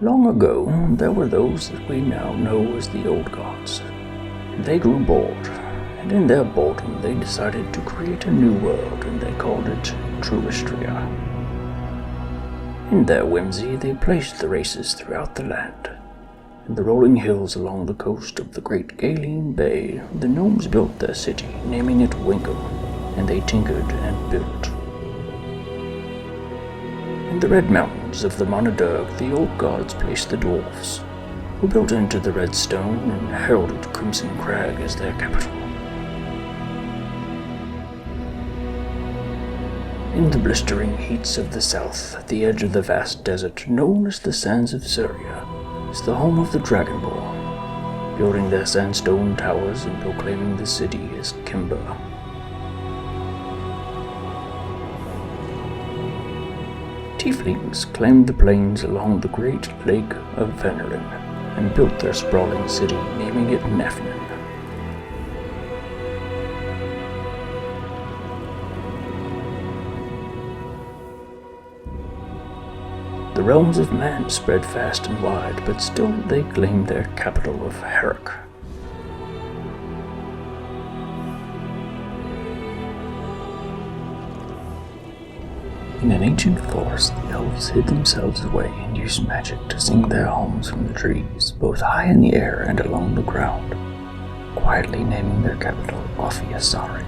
Long ago, there were those that we now know as the Old Gods. They grew bored, and in their boredom they decided to create a new world, and they called it Truistria. In their whimsy, they placed the races throughout the land. In the rolling hills along the coast of the great Galen Bay, the gnomes built their city, naming it Winkum, and they tinkered and built. In the red mountains of the Monadurg, the old gods placed the dwarfs, who built into the red stone and heralded Crimson Crag as their capital. In the blistering heats of the south, at the edge of the vast desert known as the Sands of Syria, is the home of the Dragonborn, building their sandstone towers and proclaiming the city as Kimber. Tieflings claimed the plains along the great lake of Venerin and built their sprawling city, naming it Nafnin. The realms of man spread fast and wide, but still they claimed their capital of Herrick. In an ancient forest, the elves hid themselves away and used magic to sing their homes from the trees, both high in the air and along the ground, quietly naming their capital Ophiasari.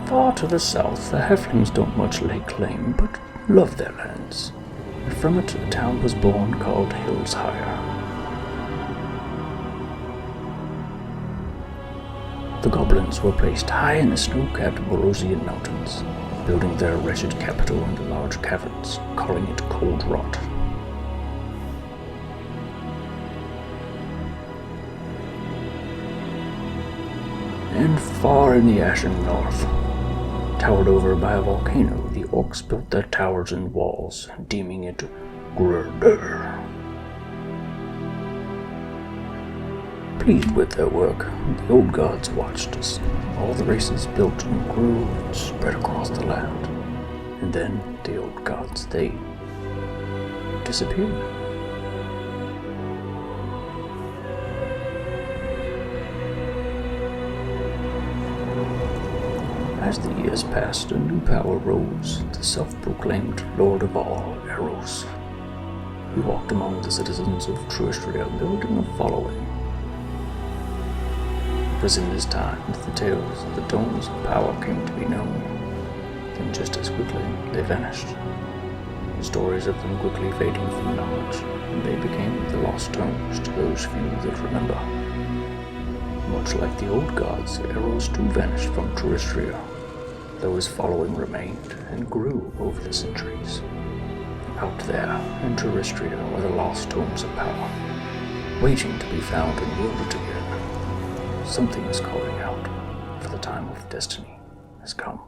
Far to the south, the Halflings don't much lay claim, but love their lands, and from it a town was born called Hillshire. The goblins were placed high in the snow-capped Borosian mountains, building their wretched capital into large caverns, calling it Cold Rot. And far in the ashen north, towered over by a volcano, the orcs built their towers and walls, deeming it Grder. Pleased with their work, the old gods watched as all the races built and grew and spread across the land. And then the old gods, they disappeared. As the years passed, a new power rose, the self-proclaimed Lord of all, Eros. He walked among the citizens of Truistria, building a following. It was in this time that the tales of the tomes of power came to be known. Then just as quickly, they vanished. The stories of them quickly fading from knowledge, and they became the lost tomes to those few that remember. Much like the old gods, Eros too vanished from Truistria, though his following remained and grew over the centuries. Out there in Truistria were the lost tomes of power, waiting to be found and wielded again. Something is calling out, for the time of destiny has come.